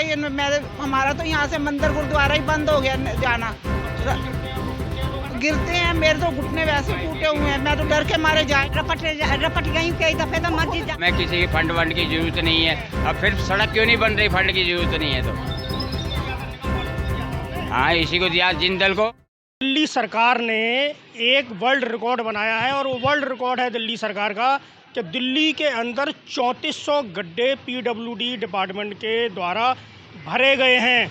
पूरा ही हमारा तो यहाँ से मंदिर गुरुद्वारा ही बंद हो गया जाना। गिरते हैं, मेरे तो घुटने वैसे टूटे हुए हैं, मैं तो डर के मारे रपट गई कई दफे तो मस्जिद। मैं किसी की फंड वंड की जरूरत नहीं है। अब फिर सड़क क्यों नहीं बन रही? फंड की जरूरत नहीं है तो हाँ, इसी को दिया जिंदल को। दिल्ली सरकार ने एक वर्ल्ड रिकॉर्ड बनाया है और वो वर्ल्ड रिकॉर्ड है दिल्ली सरकार का कि दिल्ली के अंदर 3400 गड्ढे पीडब्ल्यूडी डिपार्टमेंट के द्वारा भरे गए हैं।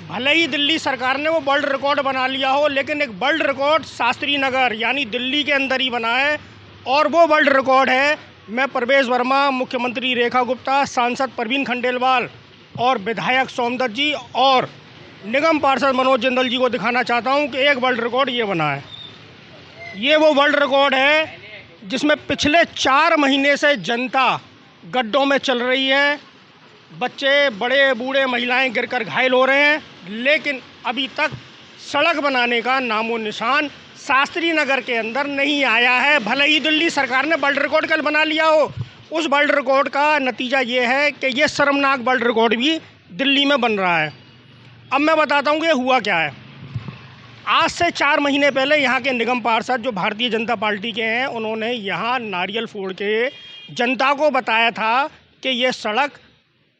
भले ही दिल्ली सरकार ने वो वर्ल्ड रिकॉर्ड बना लिया हो, लेकिन एक वर्ल्ड रिकॉर्ड शास्त्री नगर यानी दिल्ली के अंदर ही बना है। और वो वर्ल्ड रिकॉर्ड है, मैं प्रवेश वर्मा, मुख्यमंत्री रेखा गुप्ता, सांसद परवीन खंडेलवाल और विधायक सोमदत्त जी और निगम पार्षद मनोज जिंदल जी को दिखाना चाहता हूं कि एक वर्ल्ड रिकॉर्ड ये बना है। ये वो वर्ल्ड रिकॉर्ड है जिसमें पिछले 4 महीने से जनता गड्ढों में चल रही है। बच्चे, बड़े बूढ़े, महिलाएं गिरकर घायल हो रहे हैं, लेकिन अभी तक सड़क बनाने का नामो निशान शास्त्री नगर के अंदर नहीं आया है। भले ही दिल्ली सरकार ने वर्ल्ड रिकॉर्ड कल बना लिया हो, उस वर्ल्ड रिकॉर्ड का नतीजा ये है कि ये शर्मनाक वर्ल्ड रिकॉर्ड भी दिल्ली में बन रहा है। अब मैं बताता हूँ कि हुआ क्या है। आज से 4 महीने पहले यहाँ के निगम पार्षद जो भारतीय जनता पार्टी के हैं, उन्होंने यहाँ नारियल फोड़ के जनता को बताया था कि ये सड़क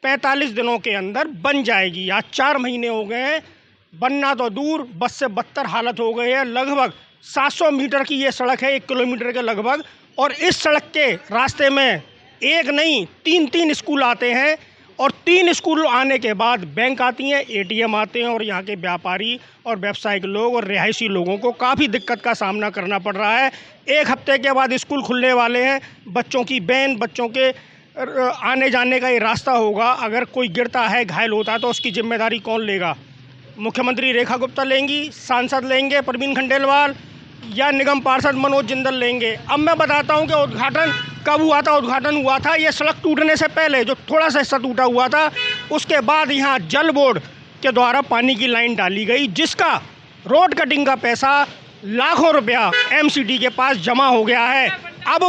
45 दिनों के अंदर बन जाएगी। आज 4 महीने हो गए हैं, बनना तो दूर, बस से बदतर हालत हो गई है। लगभग 700 मीटर की ये सड़क है, 1 किलोमीटर के लगभग, और इस सड़क के रास्ते में एक नहीं 3 स्कूल आते हैं और 3 स्कूल आने के बाद बैंक आती हैं, एटीएम आते हैं और यहाँ के व्यापारी और व्यावसायिक लोग और रिहायशी लोगों को काफ़ी दिक्कत का सामना करना पड़ रहा है। 1 हफ्ते के बाद स्कूल खुलने वाले हैं, बच्चों की वैन, बच्चों के आने जाने का ये रास्ता होगा। अगर कोई गिरता है, घायल होता है तो उसकी जिम्मेदारी कौन लेगा? मुख्यमंत्री रेखा गुप्ता लेंगी, सांसद लेंगे परवीन खंडेलवाल, या निगम पार्षद मनोज जिंदल लेंगे? अब मैं बताता हूं कि उद्घाटन कब हुआ था। उद्घाटन हुआ था ये सड़क टूटने से पहले, जो थोड़ा सा हिस्सा टूटा हुआ था। उसके बाद यहाँ जल बोर्ड के द्वारा पानी की लाइन डाली गई, जिसका रोड कटिंग का पैसा लाखों रुपया एमसीडी के पास जमा हो गया है। अब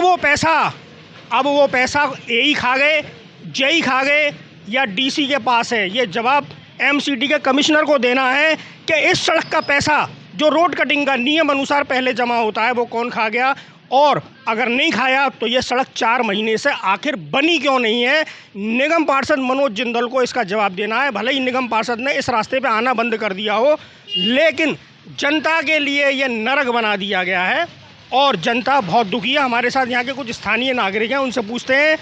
वो पैसा एई खा गए, जेई खा गए या डीसी के पास है। ये जवाब एमसीडी के कमिश्नर को देना है कि इस सड़क का पैसा जो रोड कटिंग का नियम अनुसार पहले जमा होता है वो कौन खा गया, और अगर नहीं खाया तो ये सड़क 4 महीने से आखिर बनी क्यों नहीं है? निगम पार्षद मनोज जिंदल को इसका जवाब देना है। भले ही निगम पार्षद ने इस रास्ते पे आना बंद कर दिया हो, लेकिन जनता के लिए ये नरक बना दिया गया है और जनता बहुत दुखी है। हमारे साथ यहाँ के कुछ स्थानीय नागरिक हैं, उनसे पूछते हैं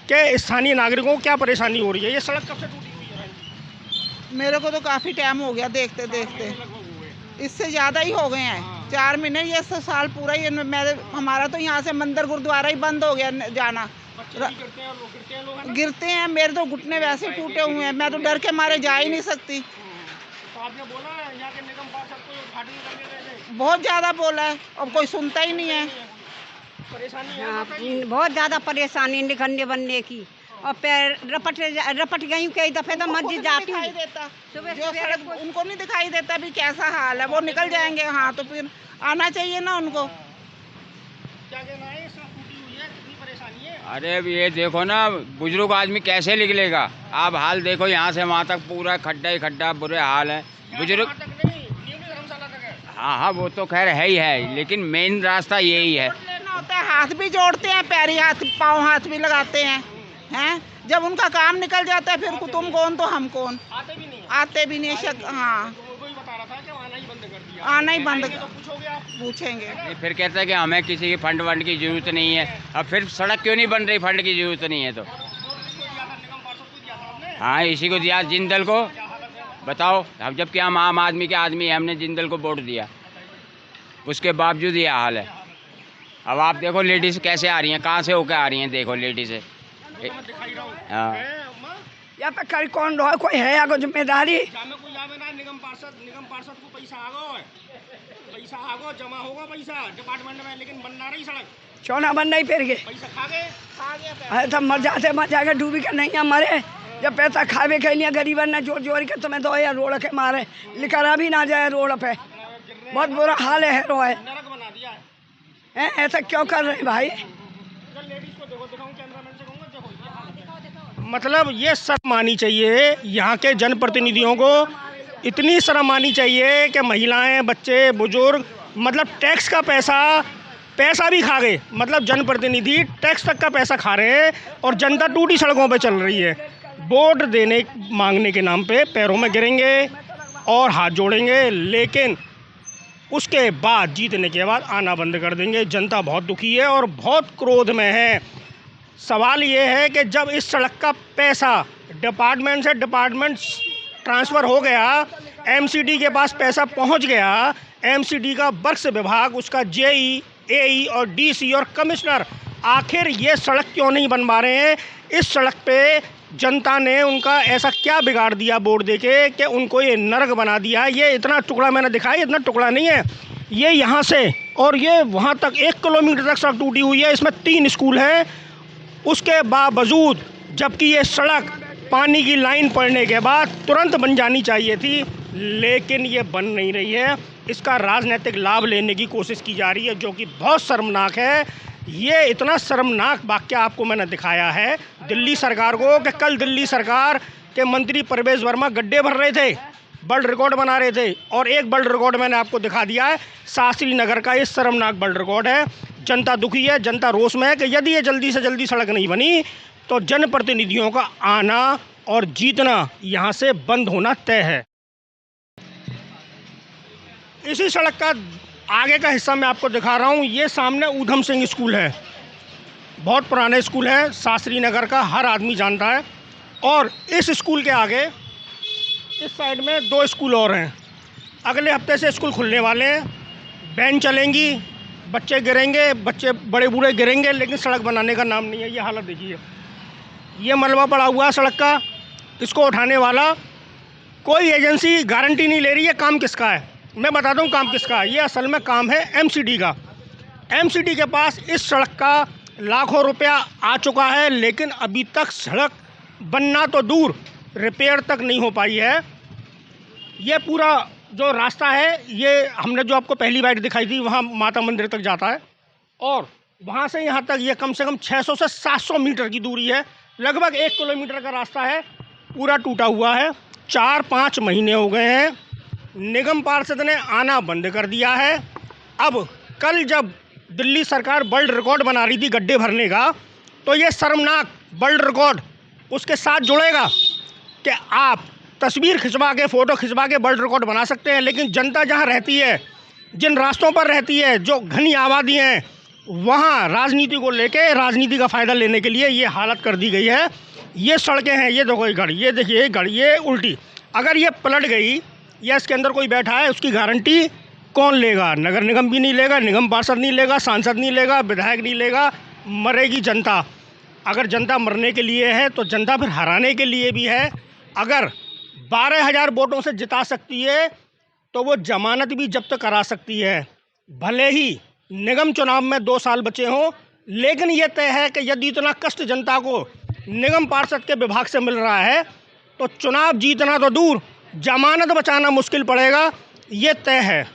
कि स्थानीय नागरिकों को क्या परेशानी हो रही है। ये सड़क कब से टूटी हुई है? मेरे को तो काफ़ी टाइम हो गया देखते देखते, इससे ज़्यादा ही हो गए हैं। 4 महीने, ये साल पूरा ही हमारा तो यहाँ से मंदिर गुरुद्वारा ही बंद हो गया जाना। गिरते हैं, मेरे तो घुटने वैसे टूटे हुए हैं, मैं तो डर के मारे जा ही नहीं सकती। तो आपने बोला है यहाँ के निगम पार्षद को उद्घाटन करने देते? बहुत ज़्यादा बोला है, अब कोई सुनता ही नहीं है। परेशानी है? हाँ, बहुत ज़्यादा परेशानी निकलने बनने की, और पैर रपट गई कई दफे तो मस्जिद जाती हूँ। उनको नहीं दिखाई देता भी कैसा हाल है, वो निकल जाएंगे। हाँ, तो फिर आना चाहिए ना उनको। क्या कहना है? इस सड़क टूटी हुई है, कितनी परेशानी है? अरे अब ये देखो ना, बुजुर्ग आदमी कैसे निकलेगा? आप हाल देखो, यहाँ से वहाँ तक पूरा खड्डा ही खड्डा, बुरे हाल है। बुजुर्ग हाँ, वो तो खैर है ही है, लेकिन मेन रास्ता यही है। लेना होता है, हाथ भी जोड़ते हैं, पैरी हाथ, पाँव हाथ भी लगाते हैं। जब उनका काम निकल जाता है फिर तुम कौन तो हम कौन? आते भी नहीं। हाँ, आना ही बंद पूछेंगे। फिर कहता है कि हमें किसी की फंड वंड की जरूरत नहीं है। अब फिर सड़क क्यों नहीं बन रही? फंड की जरूरत नहीं है तो हाँ, इसी को दिया जिंदल को। बताओ, अब जबकि हम आम आदमी के आदमी हैं, हमने जिंदल को वोट दिया, उसके बावजूद ये हाल है। अब आप देखो लेडीज कैसे आ रही हैं, कहाँ से होकर आ रही हैं, देखो लेडीज है। हाँ, यहाँ पे कल कौन रहा, कोई है आगो जिम्मेदारी? निगम पार्षद को पैसा आगो जमा होगा पैसा डिपार्टमेंट में, लेकिन बन ना रही सड़क। क्यों ना बन नहीं? फिर के पैसा खा गए। अरे तब मर जाके डूबी के नहीं मरे। जब पैसा खावे के लिए गरीबन ने जोर जोर के तुम्हें दो या रोड के मारे, लिखा भी ना जाए रोड पे। बहुत बुरा हाल है रोए। नरक बना दिया है। ऐसा क्यों कर रहे हैं भाई? लेडीज को देखो, दिखाऊं कैमरामैन से कहूँगा, देखो ये हाल है। मतलब ये शर्म आनी चाहिए यहाँ के जनप्रतिनिधियों को, इतनी शर्म आनी चाहिए कि महिलाएं, बच्चे, बुजुर्ग मतलब टैक्स का पैसा भी खा गए। मतलब जनप्रतिनिधि टैक्स तक का पैसा खा रहे हैं और जनता टूटी सड़कों पे चल रही है। वोट देने मांगने के नाम पे पैरों में गिरेंगे और हाथ जोड़ेंगे, लेकिन उसके बाद जीतने के बाद आना बंद कर देंगे। जनता बहुत दुखी है और बहुत क्रोध में है। सवाल ये है कि जब इस सड़क का पैसा डिपार्टमेंट से डिपार्टमेंट ट्रांसफ़र हो गया, एमसीडी के पास पैसा पहुंच गया, एमसीडी का वर्क्स विभाग, उसका जेई, एई और डीसी और कमिश्नर आखिर ये सड़क क्यों नहीं बनवा रहे हैं? इस सड़क पे जनता ने उनका ऐसा क्या बिगाड़ दिया वोट देके कि उनको ये नरक बना दिया है। ये इतना टुकड़ा मैंने दिखाया, इतना टुकड़ा नहीं है, ये यहाँ से और ये वहाँ तक 1 किलोमीटर तक सड़क टूटी हुई है। इसमें 3 स्कूल हैं। उसके बावजूद जबकि ये सड़क पानी की लाइन पड़ने के बाद तुरंत बन जानी चाहिए थी, लेकिन ये बन नहीं रही है। इसका राजनीतिक लाभ लेने की कोशिश की जा रही है, जो कि बहुत शर्मनाक है। ये इतना शर्मनाक वाक्य आपको मैंने दिखाया है दिल्ली सरकार को कि कल दिल्ली सरकार के मंत्री परवेज वर्मा गड्ढे भर रहे थे, वर्ल्ड रिकॉर्ड बना रहे थे, और एक वर्ल्ड रिकॉर्ड मैंने आपको दिखा दिया है। शास्त्री नगर का ये शर्मनाक वर्ल्ड रिकॉर्ड है। जनता दुखी है, जनता रोष में है कि यदि ये जल्दी से जल्दी सड़क नहीं बनी तो जनप्रतिनिधियों का आना और जीतना यहाँ से बंद होना तय है। इसी सड़क का आगे का हिस्सा मैं आपको दिखा रहा हूँ। ये सामने ऊधम सिंह स्कूल है, बहुत पुराना स्कूल है, शास्त्री नगर का, हर आदमी जानता है। और इस स्कूल के आगे इस साइड में 2 स्कूल और हैं। अगले हफ्ते से स्कूल खुलने वाले हैं, वैन चलेंगी, बच्चे गिरेंगे, बच्चे बड़े बूढ़े गिरेंगे, लेकिन सड़क बनाने का नाम नहीं है। ये हालत देखिए, ये मलबा पड़ा हुआ है सड़क का, इसको उठाने वाला कोई एजेंसी गारंटी नहीं ले रही है। काम किसका है मैं बताता हूँ, काम किसका है। ये असल में काम है एमसीडी का। एमसीडी के पास इस सड़क का लाखों रुपया आ चुका है, लेकिन अभी तक सड़क बनना तो दूर, रिपेयर तक नहीं हो पाई है। ये पूरा जो रास्ता है, ये हमने जो आपको पहली बाइट दिखाई थी वहाँ माता मंदिर तक जाता है, और वहाँ से यहाँ तक ये कम से कम 600 से 700 मीटर की दूरी है। लगभग 1 किलोमीटर का रास्ता है, पूरा टूटा हुआ है। 4-5 महीने हो गए हैं, निगम पार्षद ने आना बंद कर दिया है। अब कल जब दिल्ली सरकार वर्ल्ड रिकॉर्ड बना रही थी गड्ढे भरने का, तो ये शर्मनाक वर्ल्ड रिकॉर्ड उसके साथ जुड़ेगा कि आप तस्वीर खिंचवा के, फ़ोटो खिंचवा के वर्ल्ड रिकॉर्ड बना सकते हैं, लेकिन जनता जहाँ रहती है, जिन रास्तों पर रहती है, जो घनी आबादी हैं, वहाँ राजनीति को लेके, राजनीति का फ़ायदा लेने के लिए ये हालत कर दी गई है। ये सड़कें हैं, ये देखो, ये गाड़ी, ये देखिए, ये गाड़ी ये उल्टी, अगर ये पलट गई या इसके अंदर कोई बैठा है, उसकी गारंटी कौन लेगा? नगर निगम भी नहीं लेगा, निगम पार्षद नहीं लेगा, सांसद नहीं लेगा, विधायक नहीं लेगा, मरेगी जनता। अगर जनता मरने के लिए है तो जनता फिर हराने के लिए भी है। अगर 12,000 वोटों से जिता सकती है तो वो जमानत भी जब्त करा सकती है। भले ही निगम चुनाव में 2 साल बचे हों, लेकिन ये तय है कि यदि इतना कष्ट जनता को निगम पार्षद के विभाग से मिल रहा है तो चुनाव जीतना तो दूर, जमानत बचाना मुश्किल पड़ेगा, ये तय है।